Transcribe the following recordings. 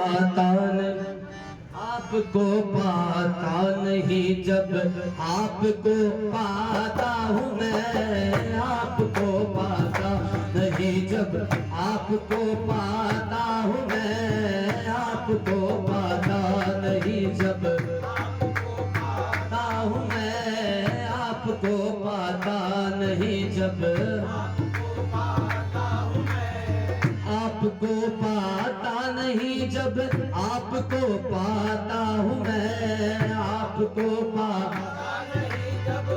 पाता नहीं, आपको पाता नहीं जब आपको पाता हूँ मैं, आपको पाता नहीं जब आपको पाता हूँ मैं, आपको पाता नहीं जब आपको पाता हूँ मैं, आपको पाता नहीं जब आपको पाता नहीं जब आपको पाता हूँ मैं, आपको पाता नहीं जब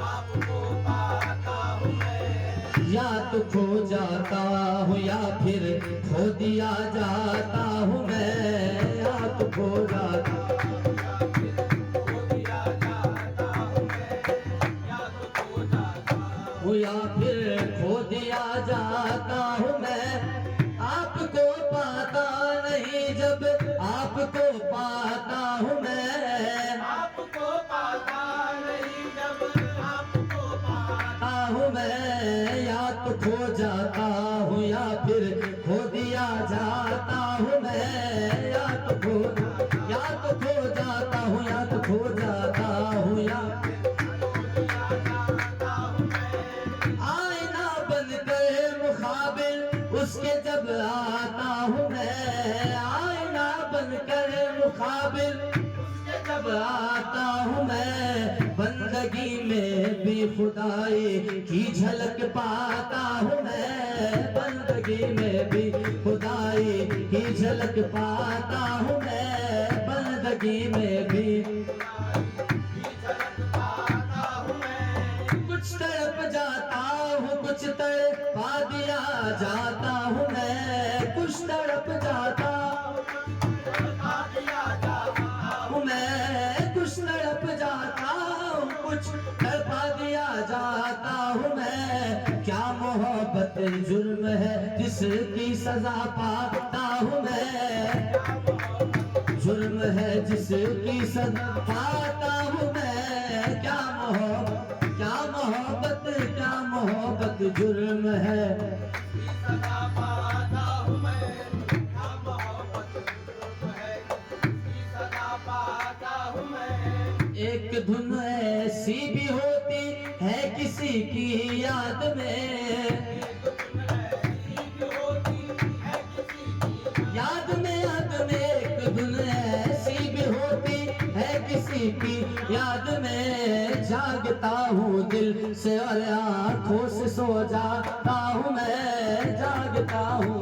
आपको पाता हूँ मैं, या तो खो जाता हूँ या फिर खो दिया जाता हूँ मैं, या तो खो जाता या फिर खो दिया जाता हूँ मैं, आपको पाता नहीं जब आपको पाता हूँ मैं, आपको पाता नहीं जब आपको पाता हूँ मैं, या तो खो जाता हूँ या फिर खो दिया जाता हूँ मैं, या तो खो जाता हूँ या तो खो जाता हूँ या उसके जब आता हूँ मैं, आईना बनकर मुकाबिल उसके जब आता हूँ मैं, बंदगी में भी खुदाई की झलक पाता हूँ मैं, बंदगी में भी खुदाई की झलक पाता हूँ मैं, बंदगी में भी कुछ तड़प जाता हूँ, कुछ तड़पा दिया जाता हूँ मैं, कुछ तड़प जाता हूँ मैं, कुछ तड़प जाता हूँ, कुछ तड़पा दिया जाता हूँ मैं, क्या मोहब्बत जुर्म है जिसकी सजा पाता हूँ मैं, जुर्म है जिसकी सजा पाता हूँ मैं, क्या मोहब्बत जुर्म है, एक धुन ऐसी भी होती है किसी की याद में, याद में एक धुन ऐसी भी होती है किसी की याद में, जागता हूँ दिल से और आँखों से सो जाता हूँ मैं, जागता हूँ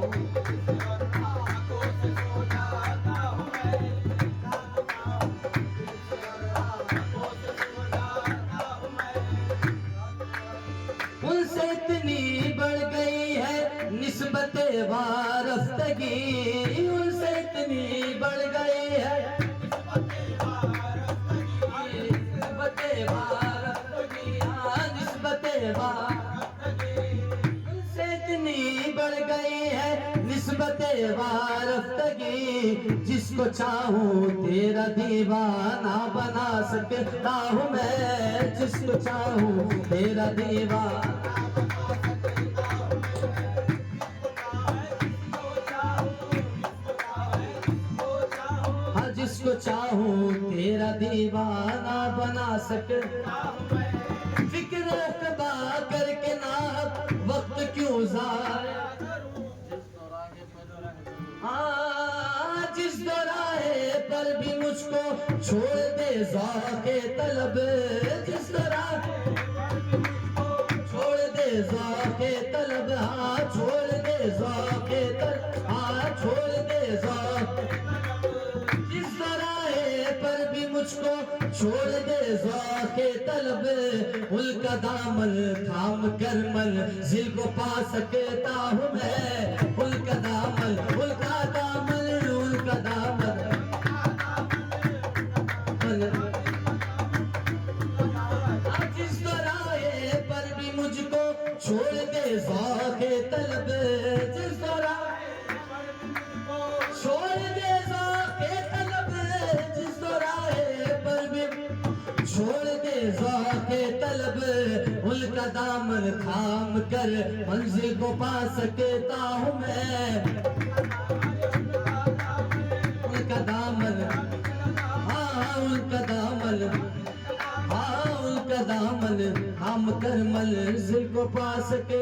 उनसे इतनी बढ़ गई है निस्बते वारफ्तगी, उनसे इतनी बढ़ गई है उनसे इतनी बढ़ गई है निस्बते वारफ्तगी, जिसको चाहूँ तेरा दीवाना बना सकता हूँ मैं, जिसको चाहूँ तेरा दीवाना जिसको चाहूँ तेरा दीवाना बना सकता हूँ मैं, फिक्र कबा करके ना वक्त क्यों ज़ाया करूं, जिस दौराहे पर भी मुझको छोड़ दे ज़ौक़े तलब, जिस दौराहे छोड़ दे ज़ौक़े तलब, हाँ छोड़ दे ज़ौक़े तलब, हाँ छोड़ दे ज़ौक़े पर भी मुझको छोड़ दे ज़ौक़े तलब, उनका दामन थाम कर मंज़िल को पा सकता हूँ मैं, उनका दामन उनका दामन उनका दामन जिस दौराहे पर भी मुझको छोड़ दे ज़ौक़े तलब, जिस दौराहे छोड़ दे ज़ौक़े तलब, जिस दौराहे पर भी छोड़ दे ज़ौक़े तलब, उनका दामन थाम कर मंज़िल को पा सकता हूँ मैं, उनका दामन, हाँ उनका दामन, हाँ उनका दामन हम कर मंजिल को पा सके।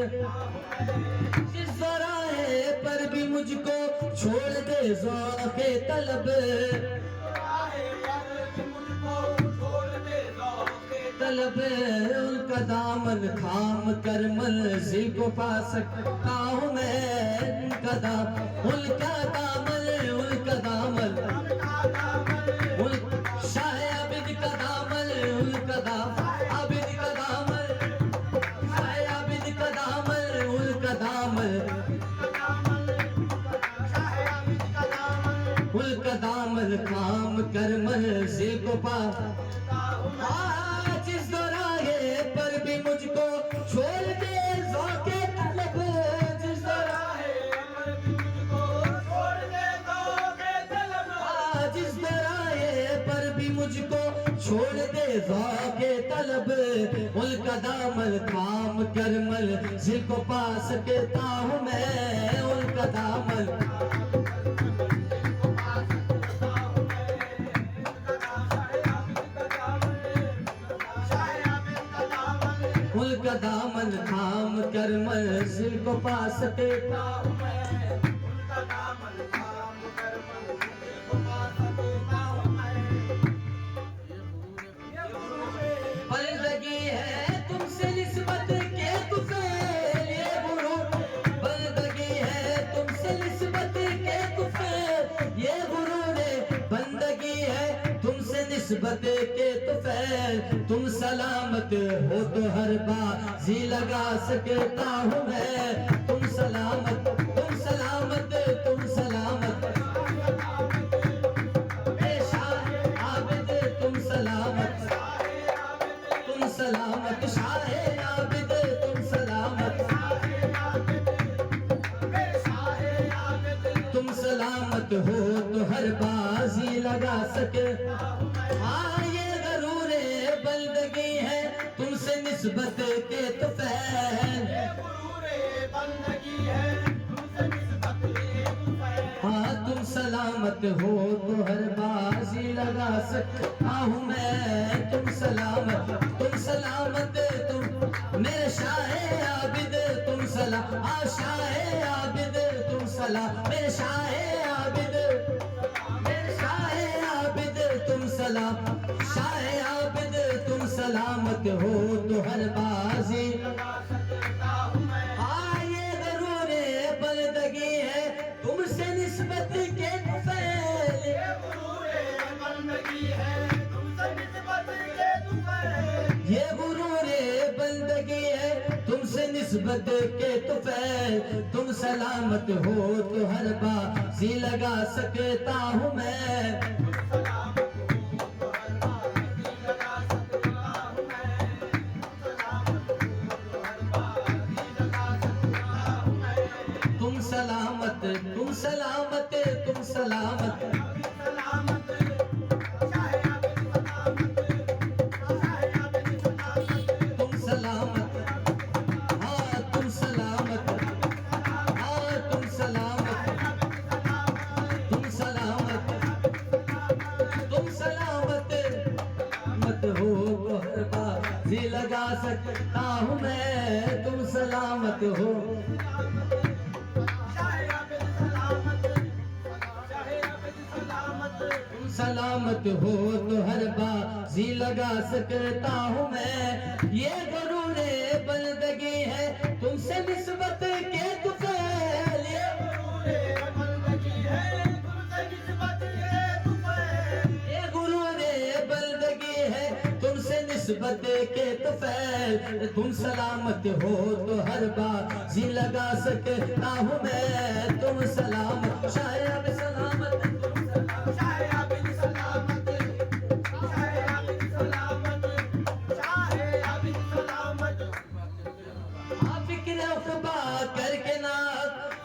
जिस दौराहे पर भी मुझको छोड़ दे ज़ौक़े तलब, तलब उनका दामन थाम कर मंजिल को पा सकता हूँ मैं। उनका दामन, उनका दामन, उनका दामन, शाह आबिद का दामन, उनका दामन, आबिद का दामन, शाह आबिद का दामन, उनका दामन, उनका दामन थाम कर मंजिल को पा। जिस दौराहे पर भी मुझको छोड़ दे ज़ौक़े तलब, जिस दौराहे पर भी मुझको छोड़ दे ज़ौक़े तलब, जिस दौराहे पर भी मुझको छोड़ दे ज़ौक़े तलब, उनका दामन थाम कर मंजिल को पा सकता हूँ मैं। उनका दामन, उनका दामन थाम कर मंजिल को पा सकता हूँ मैं। उनका दामन थाम कर मंजिल को पा सकता हूँ मैं। बंदगी है तुमसे निस्बत के तुफैल, ये गुरूर, बंदगी है तुमसे निस्बत के तुफैल, ये गुरूर, बंदगी है तुमसे निस्बत के तुफैल। तुम सलामत हो तो हर बाजी लगा सकता हूँ मैं। तुम सलामत, तुम सलामत, तुम सलामत, शाह आबिद तुम सलामत, तुम सलामत, शाह आबिद तुम सलामत, तुम सलामत हो तो हर बाजी लगा सके। हाँ ये गरूरे बंदगी है तुमसे निस्बत के तुफैल, हाँ तुम सलामत हो तो हर बाजी लगा सकता हूँ मैं। तुम सलामत, तुम सलामत, तुम मेरे शाह आबिद तुम सलाम, शाह आबिद तुम सलाम, मेरे शाह आबिद, मेरे शाह आबिद तुम सलाम, शाह आबिद तुम सलामत हो तो हर बाजी। हाँ ये गरूरे बंदगी है तुमसे निस्बत के तुफैल, ये गुरूरे बंदगी है तुमसे निस्बत के तुफैल, ये गुरूरे बंदगी है तुमसे निस्बत के तुफैल। तुम सलामत हो तो हर बाजी लगा सकता हूँ मैं। तुम सलामत, तुम सलामत, तुम सलामत, तुम सलामत, हाँ तुम सलामत, हाँ तुम सलामत, तुम सलामत, तुम सलामत मत हो तो हर बाजी लगा सकता हूँ मैं। तुम सलामत हो, सलामत हो तो हर बाजी लगा सकता हूँ मैं। ये गरूरे बंदगी है तुमसे निस्बत के तुफैल, ये गरूरे बंदगी है तुमसे निस्बत के तुफैल, ये गरूरे बंदगी है तुमसे निस्बत के तुफैल। तुम सलामत हो तो हर बाजी लगा सकता हूँ मैं। तुम सलामत, शायद सलामत, करके ना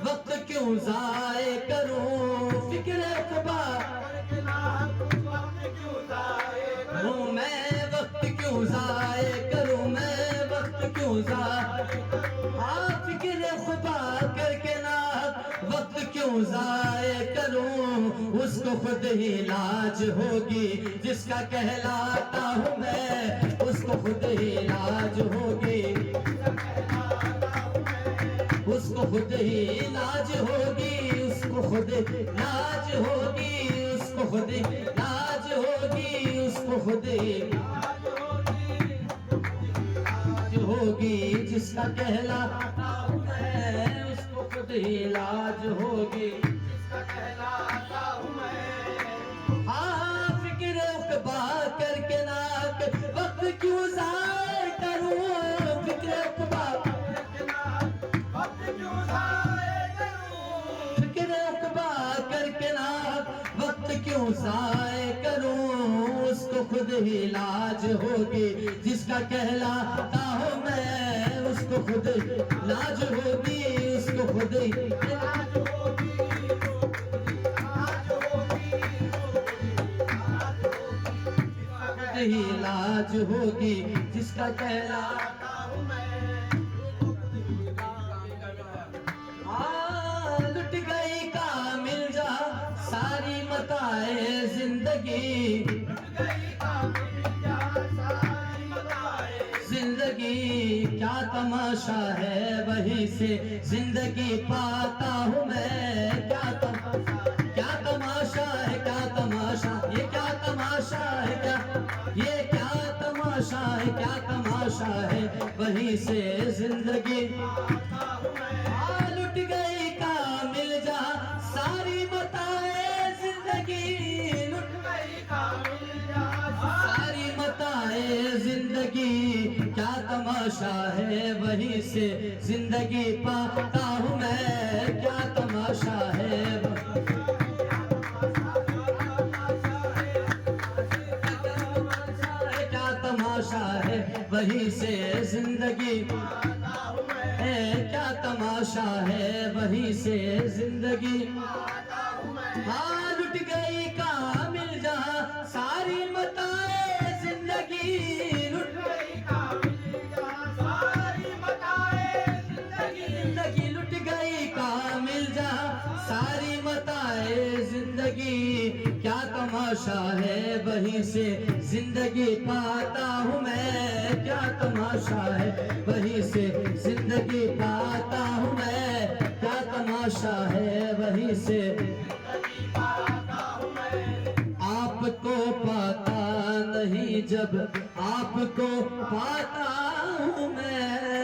वक्त क्यों जाए करूं, फिक्र अखबा करूं मैं, वक्त क्यों जाए करूं मैं, वक्त क्यों जाए, हाँ फिक्र अखबा करके ना वक्त क्यों जाए करूं, उसको खुद ही लाज होगी जिसका कहलाता हूँ मैं, उसको खुद ही लाज होगी, उसको खुद ही लाज होगी, उसको खुद लाज होगी, उसको खुद लाज होगी, उसको खुद लाज होगी जिसका कहलाता हूँ मैं, उसको खुद ही लाज होगी जिसका कहलाता हूँ मैं। हाँ फिक्र उकबा करके नाक वक्त क्यों ज़ाय करूँ, फिक्र उकबा करके नाक वक्त क्यों ज़ाय करूँ, फिक्र उकबा करके नाक वक्त क्यों ज़ाय करूँ, उसको खुद ही लाज होगी जिसका कहलाता हूँ मैं, उसको खुद लाज होगी, उसको खुद लाज होगी, खुद ही लाज होगी जिसका कहलाता हूँ मैं। लुट गई कामिल जा सारी मताए जिंदगी, जिंदगी क्या तमाशा है वहीं से जिंदगी पाता हूँ मैं, क्या तमाशा है, क्या तमाशा, ये क्या तमाशा है, क्या ये क्या तमाशा है, क्या तमाशा है वहीं से जिंदगी लुट गई कामिल जा सारी मताए जिंदगी, लुट गई कामिल जा सारी मताए जिंदगी, क्या तमाशा है वहीं से जिंदगी पाता हूँ मैं, क्या तमाशा है, क्या तमाशा है वहीं से जिंदगी है, क्या तमाशा है वहीं से जिंदगी। हाँ लुट गई कामिल जहाँ सारी मताए जिंदगी, लुट गई कामिल जहाँ सारी मताए जिंदगी, जिंदगी लुट गई कामिल जहाँ सारी मताए जिंदगी, क्या तमाशा है वहीं से जिंदगी पाता हूँ मैं, क्या तमाशा है वहीं से जिंदगी पाता हूँ मैं, क्या तमाशा है वहीं से आपको पाता नहीं जब आपको पाता हूँ मैं।